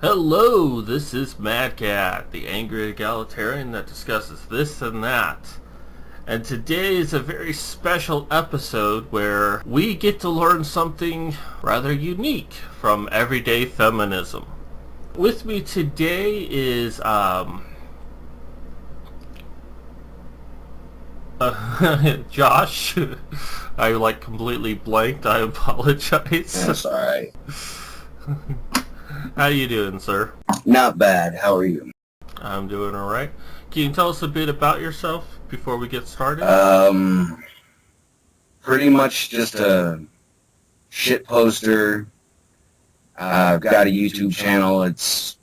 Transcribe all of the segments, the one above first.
Hello, this is Mad Cat, the angry egalitarian that discusses this and that. And today is a very special episode where we get to learn something rather unique from everyday feminism. With me today is Josh. I completely blanked. I apologize. That's alright. How you doing, sir? Not bad. How are you? I'm doing alright. Can you tell us a bit about yourself before we get started? Pretty much just a shit poster. I've got a YouTube channel. It's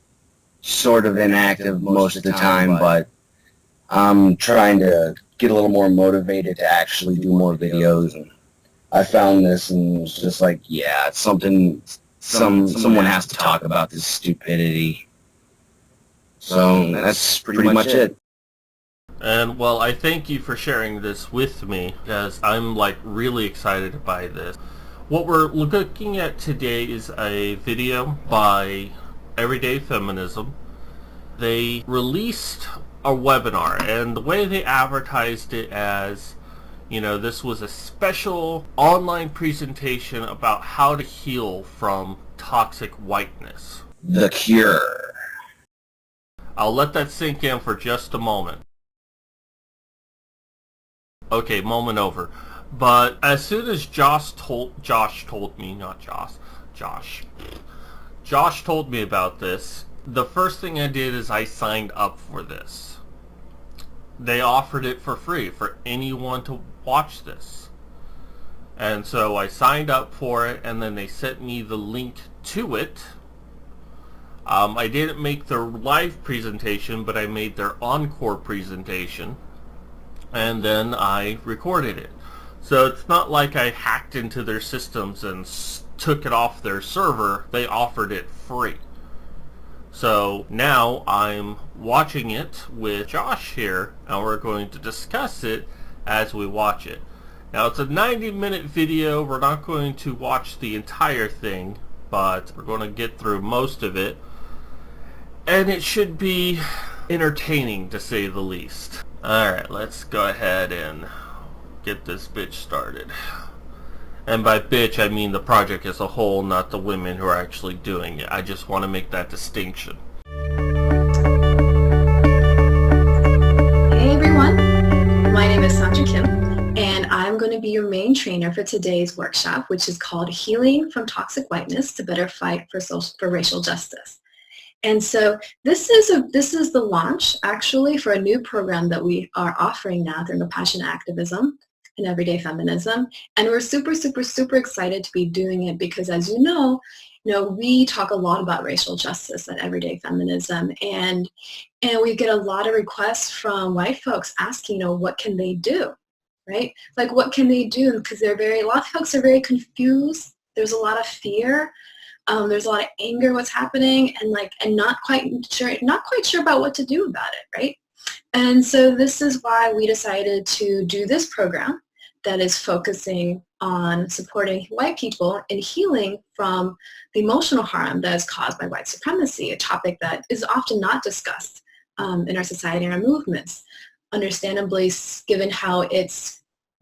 sort of inactive most of the time, but I'm trying to get a little more motivated to actually do more videos. And I found this and was just like, yeah, it's something. Someone has to talk about this stupidity. So that's pretty much it. And, well, I thank you for sharing this with me, because I'm, really excited by this. What we're looking at today is a video by Everyday Feminism. They released a webinar, and the way they advertised it as, this was a special online presentation about how to heal from toxic whiteness. The cure. I'll let that sink in for just a moment. Okay, moment over. But as soon as Josh told me about this, the first thing I did is I signed up for this. They offered it for free for anyone to watch this. And so I signed up for it, and then they sent me the link to it. I didn't make their live presentation, but I made their encore presentation, and then I recorded it. So it's not like I hacked into their systems and took it off their server. They offered it free. So now I'm watching it with Josh here, and we're going to discuss it as we watch it. Now, it's a 90-minute video. We're not going to watch the entire thing, but we're going to get through most of it. And it should be entertaining, to say the least. Alright, let's go ahead and get this bitch started. And by bitch, I mean the project as a whole, not the women who are actually doing it. I just want to make that distinction. Hey everyone, my name is Sandra Kim, and I'm going to be your main trainer for today's workshop, which is called Healing from Toxic Whiteness to Better Fight for Racial Justice. And so this is the launch, actually, for a new program that we are offering now through Compassion Activism and Everyday Feminism. And we're super, super, super excited to be doing it because, as you know, we talk a lot about racial justice at Everyday Feminism, and we get a lot of requests from white folks asking, what can they do, right? Like, what can they do? Because a lot of folks are very confused. There's a lot of fear. There's a lot of anger what's happening, and not quite sure about what to do about it, right? And so this is why we decided to do this program that is focusing on supporting white people in healing from the emotional harm that is caused by white supremacy, a topic that is often not discussed in our society and our movements, understandably, given how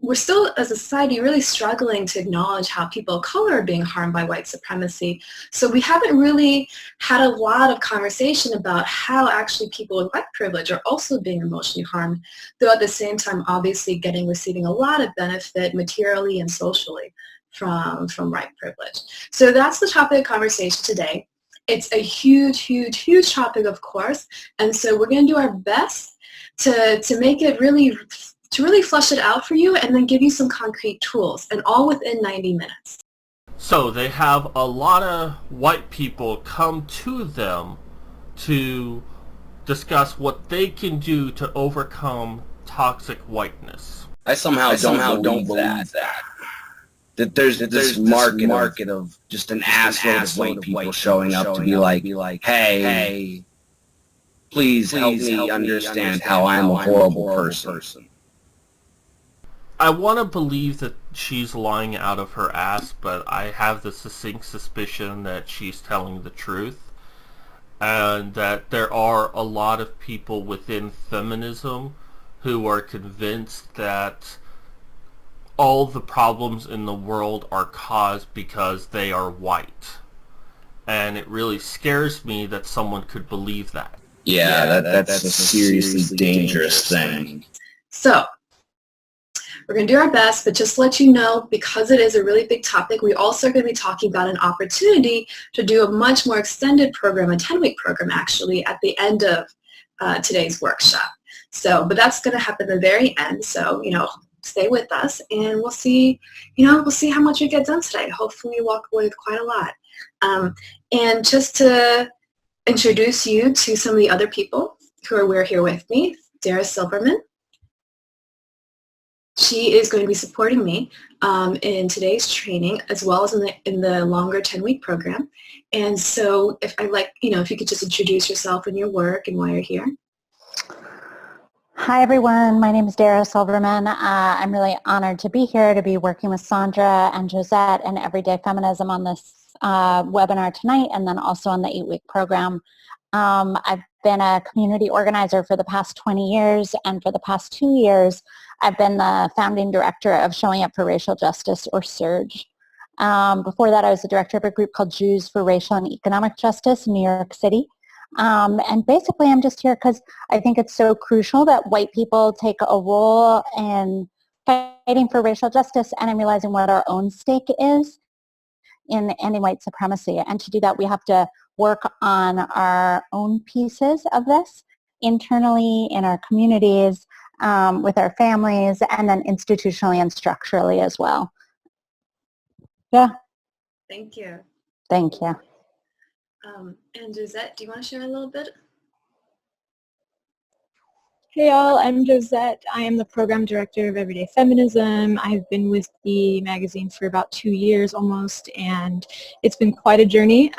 we're still, as a society, really struggling to acknowledge how people of color are being harmed by white supremacy. So we haven't really had a lot of conversation about how actually people with white privilege are also being emotionally harmed, though at the same time, obviously, receiving a lot of benefit materially and socially from white privilege. So that's the topic of conversation today. It's a huge, huge, huge topic, of course, and so we're going to do our best to make it really flesh it out for you and then give you some concrete tools, and all within 90 minutes. So they have a lot of white people come to them to discuss what they can do to overcome toxic whiteness. I somehow don't believe that there's this market of just an assload of white people showing up to be like, hey, please help me understand how I'm a horrible person. I want to believe that she's lying out of her ass, but I have the succinct suspicion that she's telling the truth. and that there are a lot of people within feminism who are convinced that all the problems in the world are caused because they are white. And it really scares me that someone could believe that. Yeah, that's a seriously dangerous thing. So we're going to do our best, but just to let you know, because it is a really big topic, we also are going to be talking about an opportunity to do a much more extended program, a 10-week program actually, at the end of today's workshop. So, but that's going to happen at the very end. So, stay with us and we'll see, we'll see how much we get done today. Hopefully we walk away with quite a lot. And just to introduce you to some of the other people who are here with me, Dara Silverman. She is going to be supporting me in today's training as well as in the longer 10-week program. And so if you could just introduce yourself and your work and why you're here. Hi everyone, my name is Dara Silverman. I'm really honored to be here to be working with Sandra and Josette and Everyday Feminism on this webinar tonight and then also on the 8-week program. I've been a community organizer for the past 20 years, and for the past 2 years I've been the founding director of Showing Up for Racial Justice, or SURJ. Before that I was the director of a group called Jews for Racial and Economic Justice in New York City. And basically I'm just here because I think it's so crucial that white people take a role in fighting for racial justice, and I'm realizing what our own stake is in ending white supremacy. And to do that we have to work on our own pieces of this internally in our communities, with our families, and then institutionally and structurally as well. Yeah. Thank you. Thank you. And Josette, do you want to share a little bit? Hey y'all, I'm Josette. I am the program director of Everyday Feminism. I've been with the magazine for about 2 years almost, and it's been quite a journey.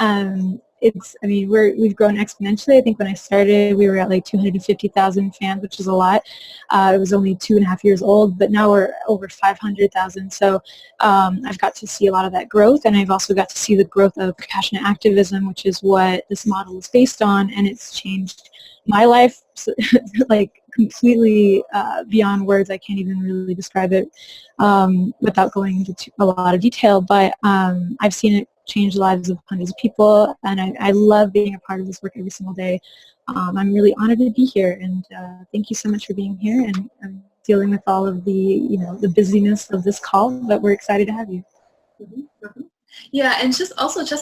We've grown exponentially. I think when I started, we were at like 250,000 fans, which is a lot. It was only 2.5 years old, but now we're over 500,000. So I've got to see a lot of that growth, and I've also got to see the growth of compassionate activism, which is what this model is based on, and it's changed my life like completely beyond words. I can't even really describe it without going into a lot of detail, but I've seen it change the lives of hundreds of people, and I love being a part of this work every single day. I'm really honored to be here, and thank you so much for being here and dealing with all of the the busyness of this call, but we're excited to have you. Mm-hmm, mm-hmm. Yeah, and just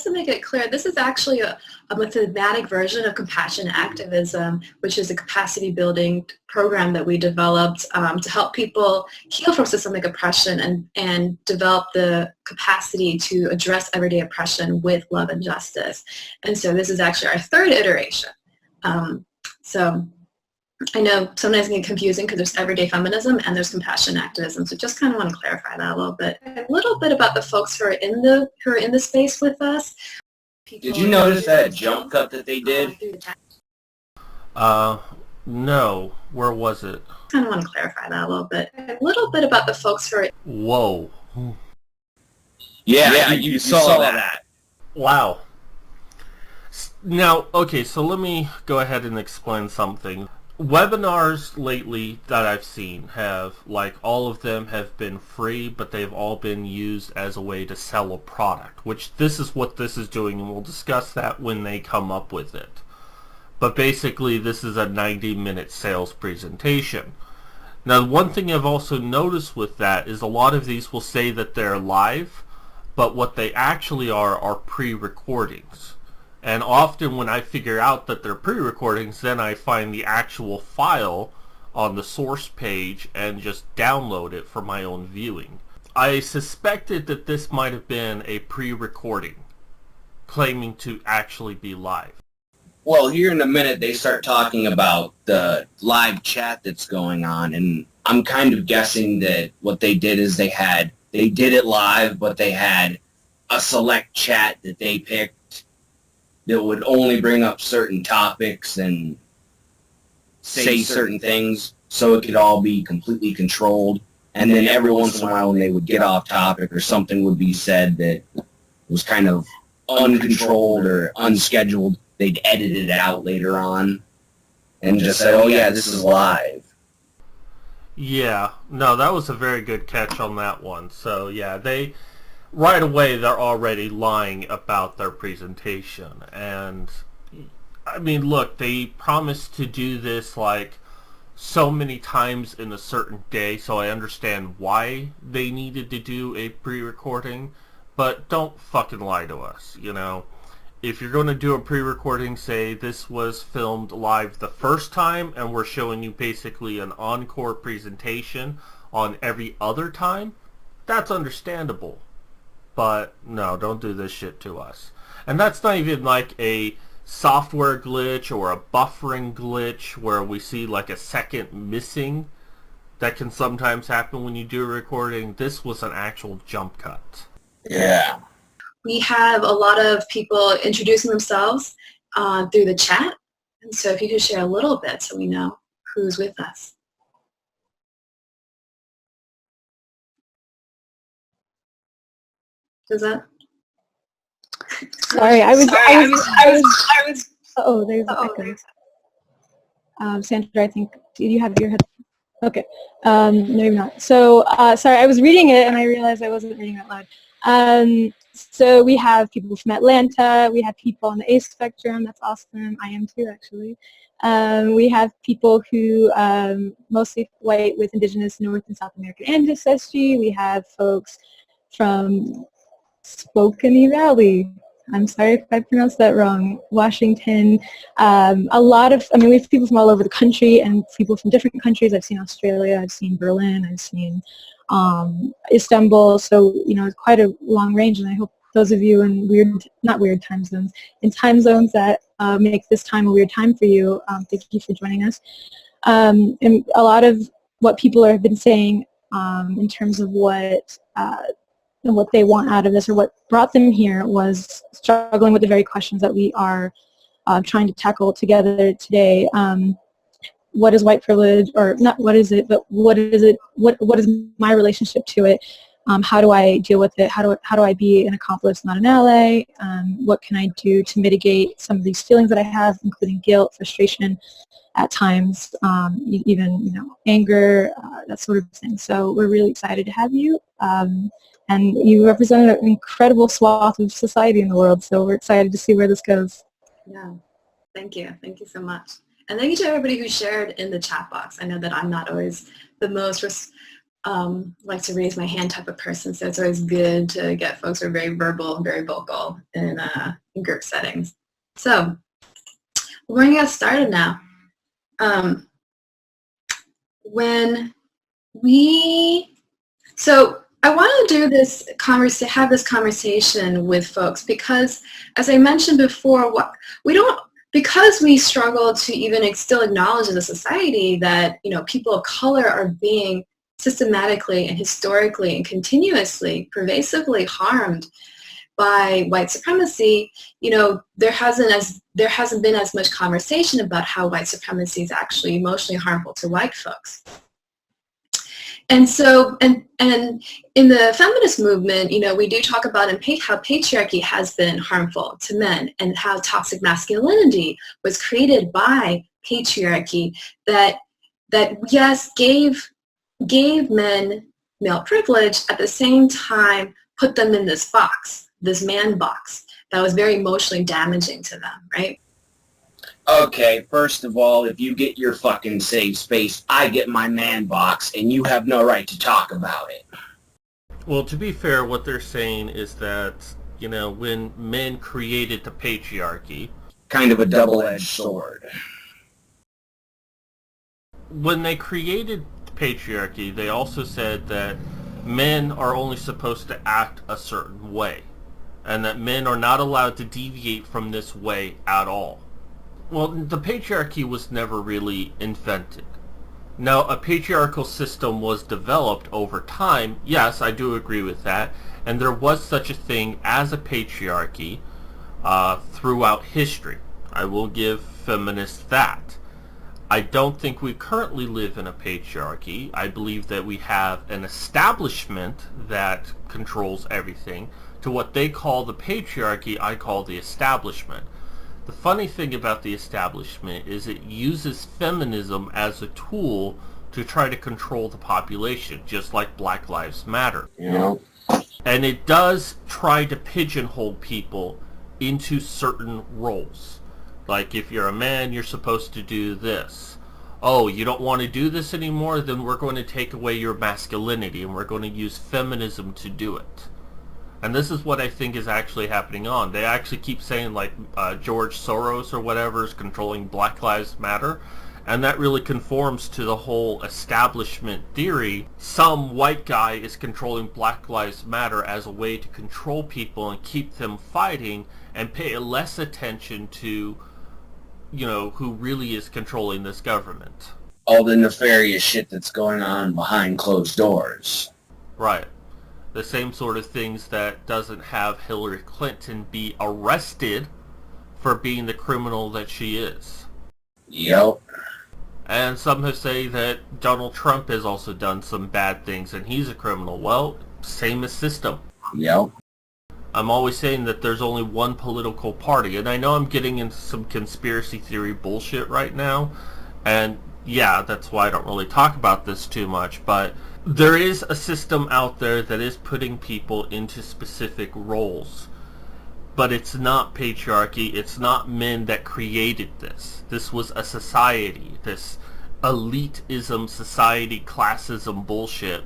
to make it clear, this is actually a mathematic version of compassionate activism, which is a capacity building program that we developed to help people heal from systemic oppression and develop the capacity to address everyday oppression with love and justice. And so this is actually our 3rd iteration. So I know sometimes it can get confusing because there's everyday feminism and there's compassion activism. So just kind of want to clarify that a little bit about the folks who are in the space with us. Did you notice that jump cut that they did? No. Where was it? Kind of want to clarify that a little bit about the folks who are. Whoa. Yeah, you saw that. Wow. Now, okay, so let me go ahead and explain something. Webinars lately that I've seen have, like, all of them have been free, but they've all been used as a way to sell a product, which this is what this is doing, and we'll discuss that when they come up with it. But basically, this is a 90-minute sales presentation. Now, one thing I've also noticed with that is a lot of these will say that they're live, but what they actually are pre-recordings. And often when I figure out that they're pre-recordings, then I find the actual file on the source page and just download it for my own viewing. I suspected that this might have been a pre-recording, claiming to actually be live. Well, here in a minute they start talking about the live chat that's going on, and I'm kind of guessing that what they did is they did it live, but they had a select chat that they picked that would only bring up certain topics and say certain things, so it could all be completely controlled. And then every once in a while when they would get off topic or something would be said that was kind of uncontrolled or unscheduled, they'd edit it out later on and just say, oh yeah, this is live. Yeah, no, that was a very good catch on that one. So yeah, they right away they're already lying about their presentation. And I mean, look, they promised to do this like so many times in a certain day, so I understand why they needed to do a pre-recording, but don't fucking lie to us, you know? If you're going to do a pre-recording, say this was filmed live the first time and we're showing you basically an encore presentation on every other time, that's understandable. But no, don't do this shit to us. And that's not even like a software glitch or a buffering glitch where we see like a second missing that can sometimes happen when you do a recording. This was an actual jump cut. Yeah. We have a lot of people introducing themselves through the chat. And so if you could share a little bit so we know who's with us. Does that? Sorry, I was. Oh, there's an echo. Sandra, I think, did you have your head? Okay, maybe not. So, sorry, I was reading it and I realized I wasn't reading out loud. So we have people from Atlanta, we have people on the ACE spectrum, that's awesome, I am too actually. We have people who, mostly white with indigenous North and South American ancestry, we have folks from Spokane Valley, I'm sorry if I pronounced that wrong, Washington, a lot of, I mean, we have people from all over the country and people from different countries. I've seen Australia, I've seen Berlin, I've seen Istanbul, so, you know, it's quite a long range, and I hope those of you in in time zones that make this time a weird time for you, thank you for joining us. And a lot of what people have been saying in terms of what they want out of this or what brought them here was struggling with the very questions that we are trying to tackle together today. What is white privilege, or not what is it, but what is it, what is my relationship to it? How do I deal with it? How do I be an accomplice, not an ally? What can I do to mitigate some of these feelings that I have, including guilt, frustration, at times, even, you know, anger, that sort of thing. So we're really excited to have you. And you represent an incredible swath of society in the world, so we're excited to see where this goes. Yeah, thank you. Thank you so much. And thank you to everybody who shared in the chat box. I know that I'm not always the most like to raise my hand type of person, so it's always good to get folks who are very verbal and very vocal in group settings. So we're going to get started now. So I want to do this have this conversation with folks because, as I mentioned before, because we struggle to even still acknowledge as a society that, you know, people of color are being systematically and historically and continuously, pervasively harmed by white supremacy. You know, there hasn't been as much conversation about how white supremacy is actually emotionally harmful to white folks. And so, and in the feminist movement, you know, we do talk about how patriarchy has been harmful to men and how toxic masculinity was created by patriarchy that yes, gave men male privilege, at the same time put them in this box, this man box, that was very emotionally damaging to them, right? Okay, first of all, if you get your fucking safe space, I get my man box, and you have no right to talk about it. Well, to be fair, what they're saying is that, you know, when men created the patriarchy... Kind of a double-edged sword. When they created the patriarchy, they also said that men are only supposed to act a certain way, and that men are not allowed to deviate from this way at all. Well, the patriarchy was never really invented. Now, a patriarchal system was developed over time. Yes, I do agree with that. And there was such a thing as a patriarchy throughout history. I will give feminists that. I don't think we currently live in a patriarchy. I believe that we have an establishment that controls everything. To what they call the patriarchy, I call the establishment. The funny thing about the establishment is it uses feminism as a tool to try to control the population, just like Black Lives Matter. You know? And it does try to pigeonhole people into certain roles. Like, if you're a man, you're supposed to do this. Oh, you don't want to do this anymore? Then we're going to take away your masculinity, and we're going to use feminism to do it. And this is what I think is actually happening on. They actually keep saying, like, George Soros or whatever is controlling Black Lives Matter. And that really conforms to the whole establishment theory. Some white guy is controlling Black Lives Matter as a way to control people and keep them fighting and pay less attention to, you know, who really is controlling this government. All the nefarious shit that's going on behind closed doors. Right. The same sort of things that doesn't have Hillary Clinton be arrested for being the criminal that she is. Yep. And some have said that Donald Trump has also done some bad things and he's a criminal. Well, same as system. Yep. I'm always saying that there's only one political party, and I know I'm getting into some conspiracy theory bullshit right now, and yeah, that's why I don't really talk about this too much, but there is a system out there that is putting people into specific roles. But it's not patriarchy, it's not men that created this. This was a society, this elitism, society, classism bullshit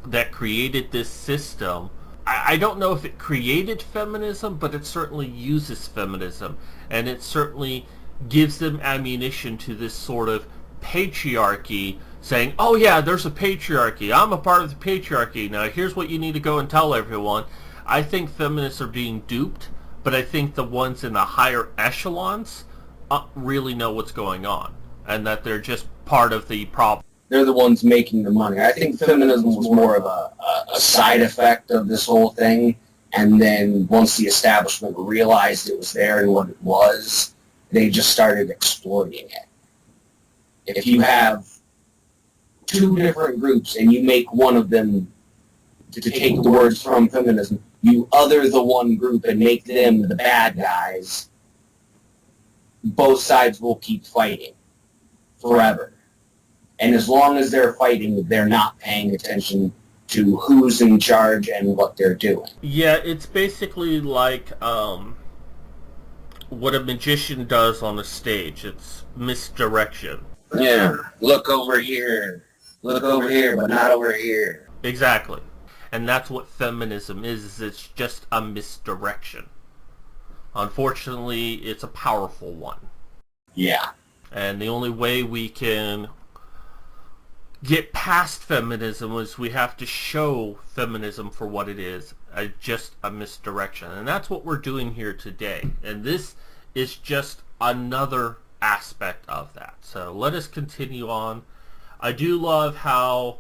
that created this system. I don't know if it created feminism, but it certainly uses feminism, and it certainly gives them ammunition to this sort of patriarchy, saying, oh yeah, there's a patriarchy, I'm a part of the patriarchy, now here's what you need to go and tell everyone. I think feminists are being duped, but I think the ones in the higher echelons really know what's going on, and that they're just part of the problem. They're the ones making the money. I think feminism was more of a side effect of this whole thing, and then once the establishment realized it was there and what it was, they just started exploiting it. If you have two different groups and you make one of them to take the words from feminism, you other the one group and make them the bad guys, both sides will keep fighting forever. And as long as they're fighting, they're not paying attention to who's in charge and what they're doing. Yeah, it's basically like what a magician does on a stage. It's misdirection. Yeah, look over here, but not over here. Exactly. And that's what feminism is it's just a misdirection. Unfortunately, it's a powerful one. Yeah. And the only way we can get past feminism is we have to show feminism for what it is, just a misdirection. And that's what we're doing here today. And this is just another aspect of that. So let us continue on. I do love how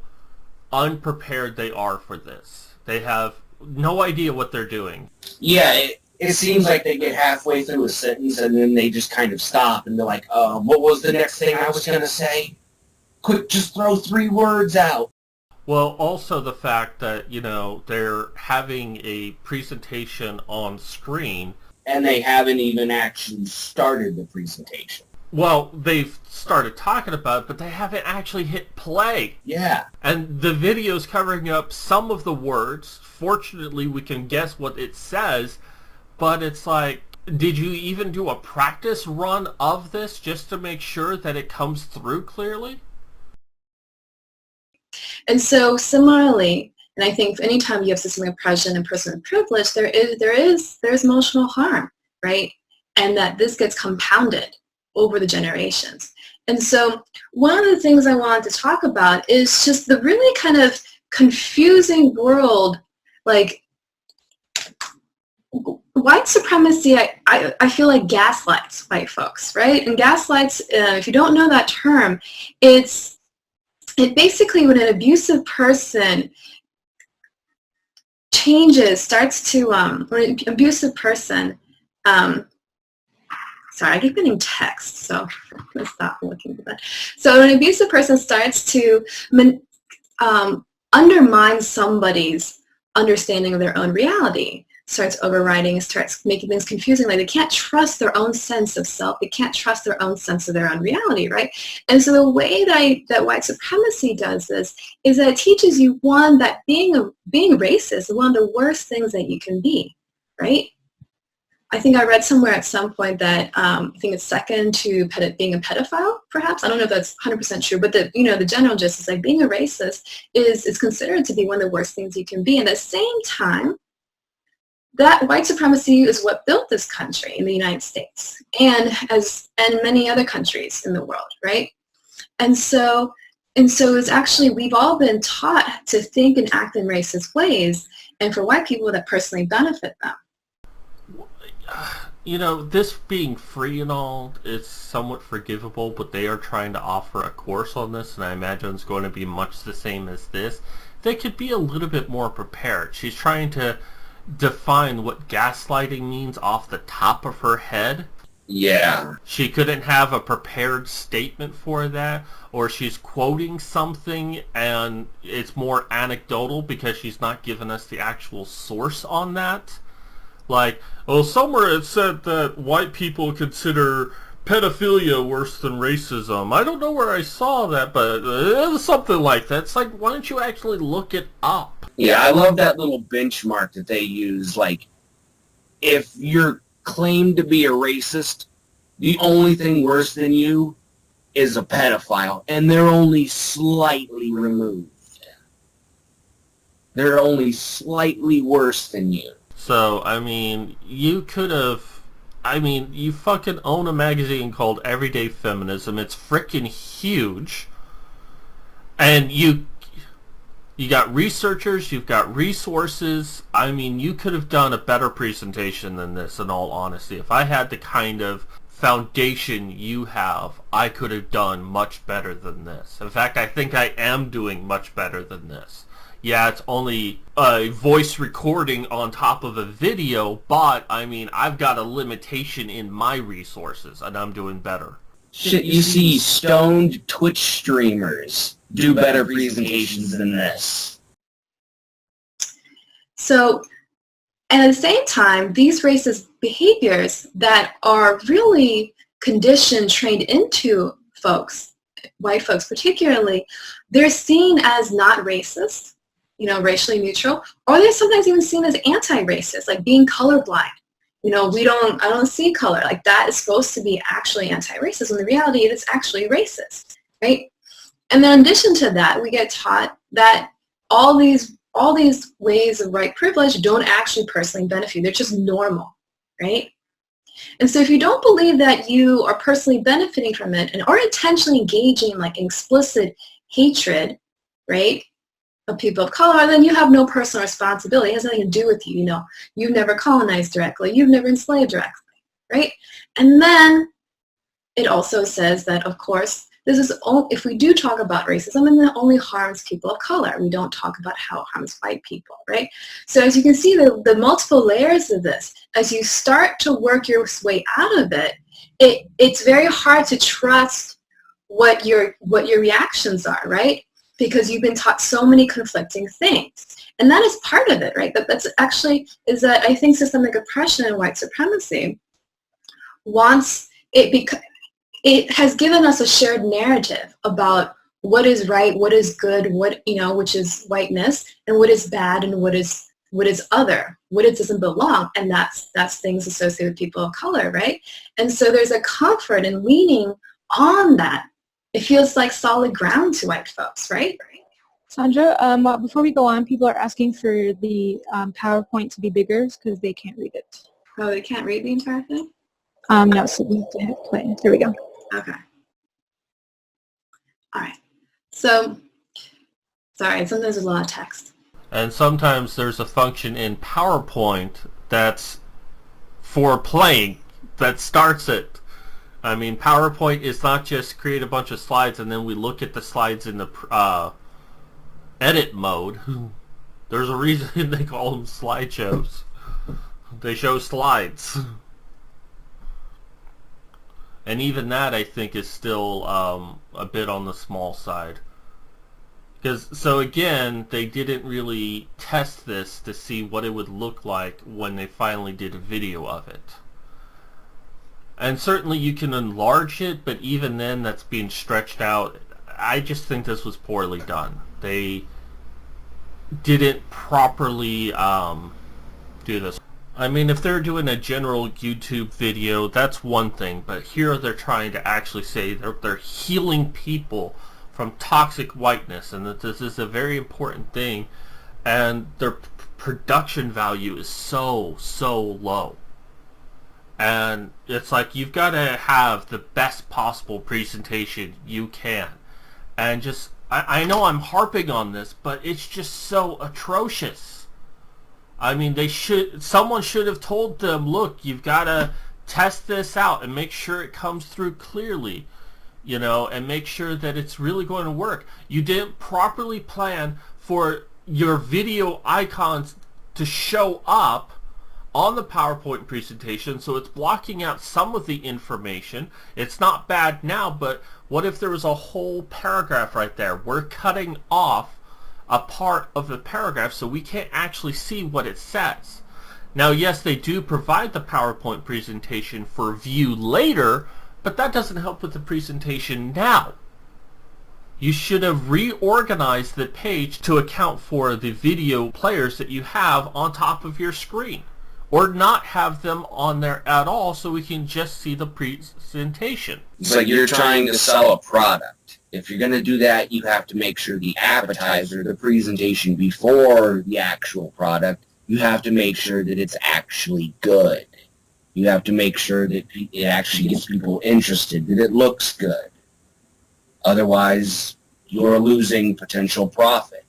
unprepared they are for this. They have no idea what they're doing. Yeah, it seems like they get halfway through a sentence and then they just kind of stop and they're like, what was the next thing I was going to say? Quick, just throw 3 words out. Well, also the fact that, you know, they're having a presentation on screen. And they haven't even actually started the presentation. Well, they've started talking about it, but they haven't actually hit play. Yeah. And the video's covering up some of the words. Fortunately, we can guess what it says, but it's like, did you even do a practice run of this just to make sure that it comes through clearly? And so similarly, and I think anytime you have systemic oppression and personal privilege, there's emotional harm, right? And that this gets compounded over the generations. And so one of the things I wanted to talk about is just the really kind of confusing world, like white supremacy, I feel like gaslights white folks, right? And gaslights, if you don't know that term, it basically, when an abusive person starts to, when an abusive person, sorry, I keep getting text, so I'm going to stop looking at that. So when an abusive person starts to undermine somebody's understanding of their own reality, starts overriding, starts making things confusing. Like they can't trust their own sense of self. They can't trust their own sense of their own reality, right? And so the way that white supremacy does this is that it teaches you, one, that being racist is one of the worst things that you can be, right? I think I read somewhere at some point that I think it's second to being a pedophile, perhaps. I don't know if that's 100% true, but the general gist is like being a racist is considered to be one of the worst things you can be. And at the same time, that white supremacy is what built this country in the United States and many other countries in the world, right? And so it's actually, we've all been taught to think and act in racist ways, and for white people that personally benefit them. This being free and all is somewhat forgivable, but they are trying to offer a course on this, and I imagine it's going to be much the same as this. They could be a little bit more prepared. She's trying to define what gaslighting means off the top of her head. Yeah. She couldn't have a prepared statement for that, or she's quoting something and it's more anecdotal because she's not giving us the actual source on that. Like, well, somewhere it said that white people consider pedophilia worse than racism. I don't know where I saw that, but it was something like that. It's like, why don't you actually look it up? Yeah, I love that little benchmark that they use. Like, if you're claimed to be a racist, the only thing worse than you is a pedophile, and they're only slightly removed. They're only slightly worse than you. So, I mean, you could have... I mean, you fucking own a magazine called Everyday Feminism. It's freaking huge. And you got researchers, you've got resources. I mean, you could have done a better presentation than this, in all honesty. If I had the kind of foundation you have, I could have done much better than this. In fact, I think I am doing much better than this. Yeah, it's only a voice recording on top of a video, but, I mean, I've got a limitation in my resources, and I'm doing better. Shit, you see stoned Twitch streamers do better presentations than this. So, and at the same time, these racist behaviors that are really conditioned, trained into folks, white folks particularly, they're seen as not racist, racially neutral, or they're sometimes even seen as anti-racist, like being colorblind. I don't see color. Like that is supposed to be actually anti-racist. When the reality it is actually racist, right? And then in addition to that, we get taught that all these ways of white privilege don't actually personally benefit you. They're just normal, right? And so if you don't believe that you are personally benefiting from it or intentionally engaging in like explicit hatred, right, of people of color, then you have no personal responsibility. It has nothing to do with you. You've never colonized directly. You've never enslaved directly, right? And then it also says that, of course, if we do talk about racism, and that only harms people of color. We don't talk about how it harms white people, right? So as you can see, the multiple layers of this, as you start to work your way out of it, it's very hard to trust what your reactions are, right? Because you've been taught so many conflicting things. And that is part of it, right? That's actually, is that I think systemic oppression and white supremacy wants it because it has given us a shared narrative about what is right, what is good, which is whiteness, and what is bad, and what is other, what it doesn't belong, and that's things associated with people of color, right? And so there's a comfort in leaning on that. It feels like solid ground to white folks, right? Sandra, before we go on, people are asking for the PowerPoint to be bigger because they can't read it. Oh, they can't read the entire thing? No, so we have to hit play. There we go. Okay. All right. So, sorry, sometimes there's a lot of text. And sometimes there's a function in PowerPoint that's for playing, that starts it. I mean, PowerPoint is not just create a bunch of slides and then we look at the slides in the edit mode. There's a reason they call them slideshows. They show slides. And even that, I think, is still a bit on the small side. So again, they didn't really test this to see what it would look like when they finally did a video of it. And certainly you can enlarge it, but even then that's being stretched out. I just think this was poorly done. They didn't properly do this. I mean, if they're doing a general YouTube video, that's one thing, but here they're trying to actually say they're healing people from toxic whiteness, and that this is a very important thing, and their production value is so low. And it's like, you've got to have the best possible presentation you can. And just, I know I'm harping on this, but it's just so atrocious. I mean, someone should have told them, look, you've got to test this out and make sure it comes through clearly, you know, and make sure that it's really going to work. You didn't properly plan for your video icons to show up on the PowerPoint presentation, so it's blocking out some of the information. It's not bad now, but what if there was a whole paragraph right there? We're cutting off a part of the paragraph so we can't actually see what it says. Now, yes, they do provide the PowerPoint presentation for view later, but that doesn't help with the presentation now. You should have reorganized the page to account for the video players that you have on top of your screen, or not have them on there at all so we can just see the presentation. It's like you're trying to sell a product. If you're going to do that, you have to make sure the appetizer, the presentation before the actual product, you have to make sure that it's actually good. You have to make sure that it actually gets people interested, that it looks good. Otherwise, you're losing potential profit.